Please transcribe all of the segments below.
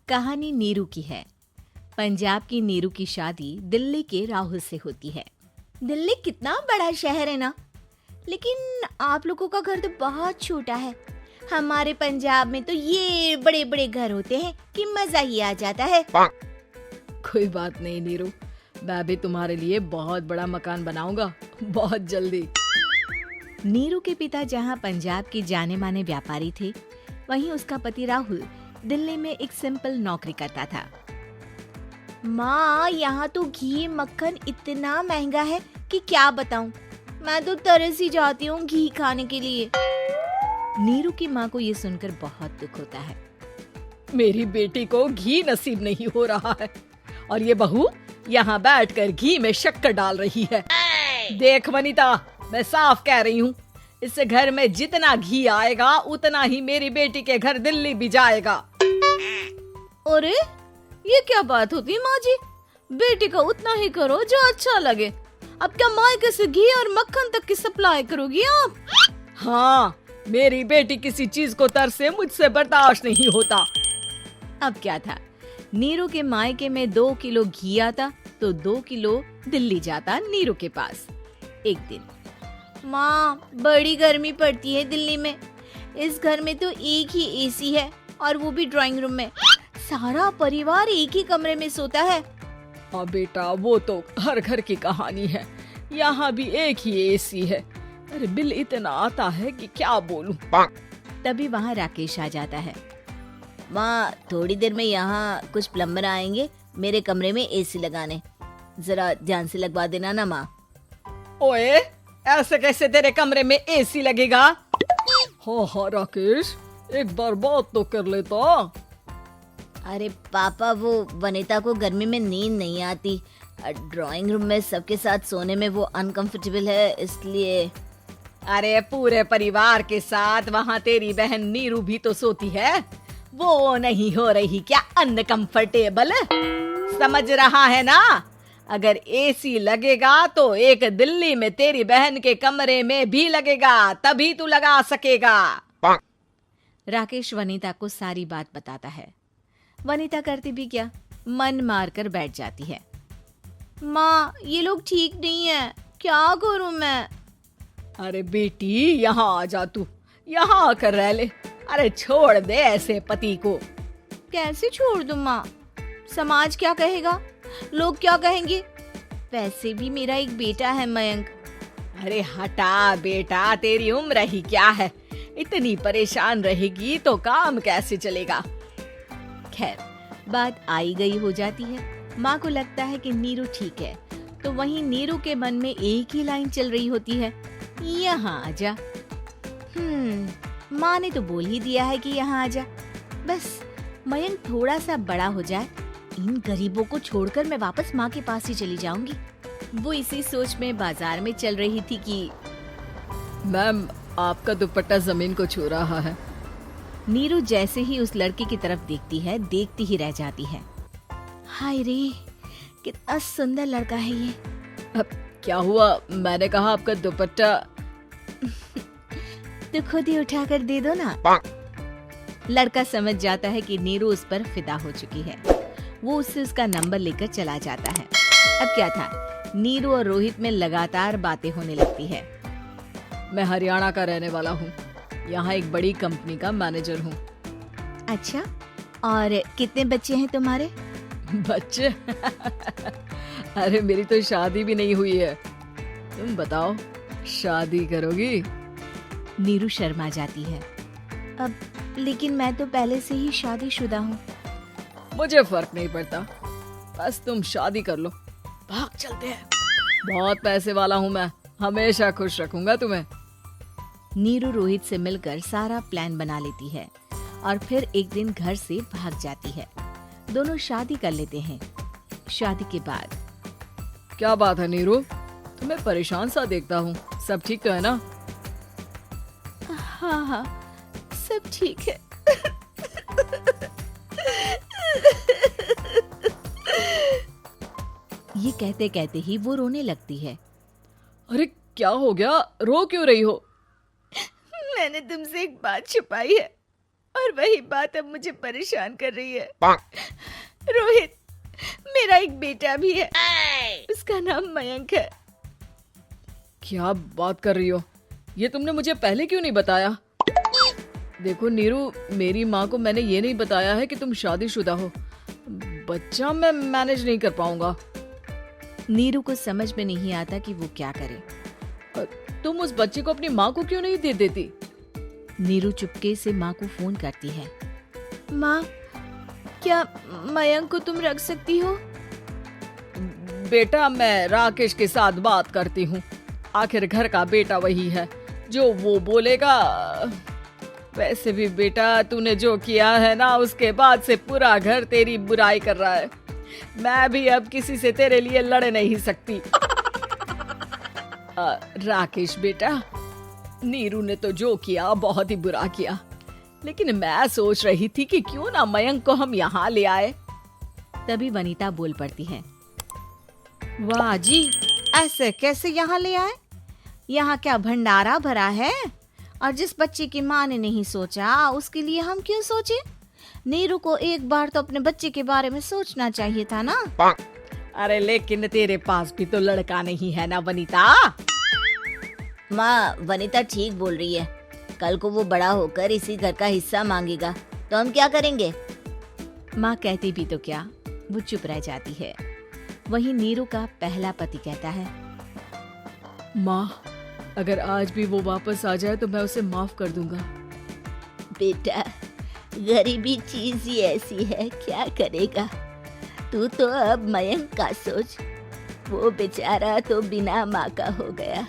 कहानी नीरू की है। पंजाब की नीरू की शादी दिल्ली के राहुल से होती है। दिल्ली कितना बड़ा शहर है ना, लेकिन आप लोगों का घर तो बहुत छोटा है। हमारे पंजाब में तो ये बड़े बड़े घर होते हैं कि मजा ही आ जाता है। कोई बात नहीं नीरू, मैं भी तुम्हारे लिए बहुत बड़ा मकान बनाऊंगा बहुत जल्दी। नीरू के पिता जहाँ पंजाब के जाने माने व्यापारी थे, वहीं उसका पति राहुल दिल्ली में एक सिंपल नौकरी करता था। माँ, यहाँ तो घी मक्खन इतना महंगा है कि क्या बताऊँ। मैं तो तरस ही जाती हूँ घी खाने के लिए। नीरू की माँ को ये सुनकर बहुत दुख होता है। मेरी बेटी को घी नसीब नहीं हो रहा है और ये बहू यहाँ बैठकर घी में शक्कर डाल रही है। देख वनिता, मैं साफ कह रही हूँ, इस घर में जितना घी आएगा उतना ही मेरी बेटी के घर दिल्ली भी जाएगा। अरे ये क्या बात होती है माँ जी, बेटी का उतना ही करो जो अच्छा लगे। अब क्या मायके से घी और मक्खन तक की सप्लाई करोगी आप? हाँ, मेरी बेटी किसी चीज को तरसे मुझसे बर्दाश्त नहीं होता। अब क्या था, नीरू के मायके में 2 किलो घी आता तो 2 किलो दिल्ली जाता नीरू के पास। एक दिन, माँ बड़ी गर्मी पड़ती है दिल्ली में। इस घर में तो एक ही एसी है और वो भी ड्राइंग रूम में। सारा परिवार एक ही कमरे में सोता है। हाँ बेटा, वो तो हर घर की कहानी है। यहाँ भी एक ही एसी है। अरे बिल इतना आता है कि क्या बोलूं। तभी वहाँ राकेश आ जाता है। माँ, थोड़ी देर में यहाँ कुछ प्लम्बर आएंगे मेरे कमरे में एसी लगाने, जरा ध्यान से लगवा देना ना माँ। ओए, ऐसे कैसे तेरे कमरे में एसी लगेगा? हाँ राकेश, एक बार बात तो कर लेता। अरे पापा, वो वनिता को गर्मी में नींद नहीं आती। ड्राइंग रूम में सबके साथ सोने में वो अनकंफर्टेबल है, इसलिए। अरे पूरे परिवार के साथ वहाँ तेरी बहन नीरू भी तो सोती है, वो नहीं हो रही क्या अनकंफर्टेबल? समझ रहा है ना? अगर एसी लगेगा तो एक दिल्ली में तेरी बहन के कमरे में भी लगेगा, तभी तू लगा सकेगा। राकेश वनिता को सारी बात बताता है। वनिता करती भी क्या, मन मार कर बैठ जाती है। माँ, ये लोग ठीक नहीं है, क्या करूं मैं? अरे बेटी, यहाँ आ जा, तू यहाँ आकर रह ले। अरे छोड़ दे ऐसे पति को। कैसे छोड़ दूं माँ? समाज क्या कहेगा, लोग क्या कहेंगे? वैसे भी मेरा एक बेटा है मयंक। अरे हटा बेटा, तेरी उम्र ही क्या है, इतनी परेशान रहेगी तो काम कैसे चलेगा। खैर, बात आई गई हो जाती है। माँ को लगता है कि नीरू ठीक है, तो वहीं नीरू के मन में एक ही लाइन चल रही होती है, यहाँ आजा। माँ ने तो बोल ही दिया है कि यहाँ आजा, बस मयंक थोड़ा सा बड़ा हो जाए, इन गरीबों को छोड़कर मैं वापस माँ के पास ही चली जाऊंगी। वो इसी सोच में बाजार में चल रही थी कि मैम, आपका दुपट्टा जमीन को छू रहा है। नीरू जैसे ही उस लड़के की तरफ देखती है, देखती ही रह जाती है। हाय रे, कितना सुंदर लड़का है ये। अब क्या हुआ? मैंने कहा आपका दुपट्टा। तो खुद ही उठा कर दे दो ना। लड़का समझ जाता है कि नीरू उस पर फिदा हो चुकी है। वो उससे उसका नंबर लेकर चला जाता है। अब क्या था, नीरू और रोहित में लगातार बातें होने लगती है। मैं हरियाणा का रहने वाला हूँ, यहाँ एक बड़ी कंपनी का मैनेजर हूँ। अच्छा, और कितने बच्चे हैं तुम्हारे? बच्चे? अरे मेरी तो शादी भी नहीं हुई है। तुम बताओ, शादी करोगी? नीरू शर्मा जाती है। अब लेकिन मैं तो पहले से ही शादीशुदा हूँ। मुझे फर्क नहीं पड़ता, बस तुम शादी कर लो, भाग चलते हैं। बहुत पैसे वाला हूँ मैं, हमेशा खुश रखूंगा तुम्हें। नीरू रोहित से मिलकर सारा प्लान बना लेती है और फिर एक दिन घर से भाग जाती है। दोनों शादी कर लेते हैं। शादी के बाद, क्या बात है नीरू, तुम्हें परेशान सा देखता हूँ, सब ठीक तो है ना? हाँ, सब ठीक है। ये कहते कहते ही वो रोने लगती है। अरे क्या हो गया, रो क्यों रही हो? मैंने तुमसे एक बात छुपाई है और वही बात अब मुझे परेशान कर रही है। रोहित, मेरा एक बेटा भी है, उसका नाम मयंक है। क्या बात कर रही हो? ये तुमने मुझे पहले क्यों नहीं बताया? देखो नीरू, मेरी माँ को मैंने ये नहीं बताया है कि तुम शादीशुदा हो। बच्चा मैं मैनेज नहीं कर पाऊंगा। नीरू को समझ में नहीं आता कि वो क्या करे। तुम उस बच्चे को अपनी माँ को क्यों नहीं दे देती? नीरू चुपके से माँ को फोन करती है। माँ, क्या मयंक को तुम रख सकती हो? बेटा, मैं राकेश के साथ बात करती हूँ। आखिर घर का बेटा वही है, जो वो बोलेगा। वैसे भी बेटा, तूने जो किया है ना, उसके बाद से पूरा घर तेरी बुराई कर रहा है। मैं भी अब किसी से तेरे लिए लड़ नहीं सकती। राकेश बेटा, नीरू ने तो जो किया बहुत ही बुरा किया, लेकिन मैं सोच रही थी कि क्यों ना मयंक को हम यहाँ ले आए। तभी वनीता बोल पड़ती है। वाह जी, ऐसे कैसे यहाँ ले आए? यहाँ क्या भंडारा भरा है? और जिस बच्चे की माँ ने नहीं सोचा, उसके लिए हम क्यों सोचे? नीरू को एक बार तो अपने बच्चे के बारे में सोचना चाहिए था ना। अरे लेकिन तेरे पास भी तो लड़का नहीं है ना वनीता। माँ, वनीता ठीक बोल रही है। कल को वो बड़ा होकर इसी घर का हिस्सा मांगेगा, तो हम क्या करेंगे? माँ कहती भी तो क्या, वो चुप रह जाती है। वहीं नीरू का पहला पति कहता है। माँ, अगर आज भी वो वापस आ जाए तो मैं उसे माफ कर दूंगा। बेटा, गरीबी चीज ही ऐसी है, क्या करेगा? तू तो अब मयंक का सोच। वो बेचारा तो बिना माँ का हो गया।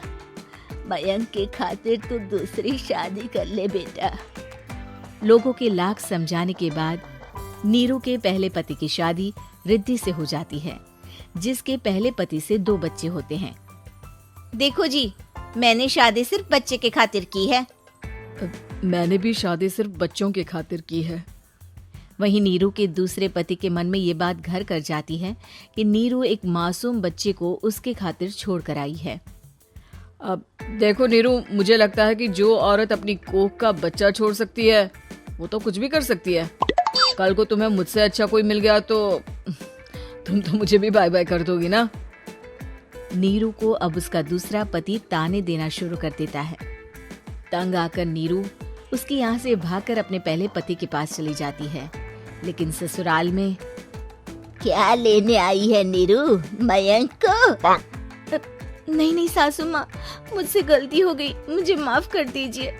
मयंक के खातिर तू दूसरी शादी कर ले बेटा। लोगों के लाख समझाने के बाद नीरू के पहले पति की शादी रिद्धि से हो जाती है, जिसके पहले पति से 2 बच्चे होते हैं। देखो जी, मैंने शादी सिर्फ बच्चे के खातिर की है। मैंने भी शादी सिर्फ बच्चों के खातिर की है। वहीं नीरू के दूसरे पति के मन में ये बात घर कर जाती है कि नीरू एक मासूम बच्चे को उसके खातिर छोड़ कर आई है। अब देखो नीरू, मुझे लगता है कि जो औरत अपनी कोख का बच्चा छोड़ सकती है, वो तो कुछ भी कर सकती है। कल को तुम्हें मुझसे अच्छा कोई मिल गया तो तुम तो मुझे भी बाय बाय कर दोगी ना। नीरू को अब उसका दूसरा पति ताने देना शुरू कर देता है। तंग आकर नीरू उसके यहाँ से भागकर अपने पहले पति के पास चली जाती है। लेकिन ससुराल में क्या लेने आई है नीरू, मयंक को? नहीं नहीं सासू माँ, मुझसे गलती हो गई, मुझे माफ कर दीजिए।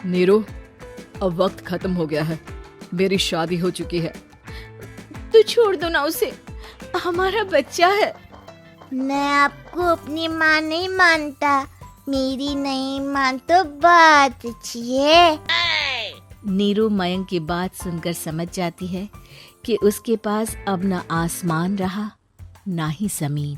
नीरू, अब वक्त खत्म हो गया है, मेरी शादी हो चुकी है। तो छोड़ दो ना उसे, हमारा बच्चा है। मैं आपको अपनी माँ नहीं मानता, मेरी नहीं मान तो बात अच्छी है। नीरू मयंक की बात सुनकर समझ जाती है कि उसके पास अब न आसमान रहा, ना ही जमीन।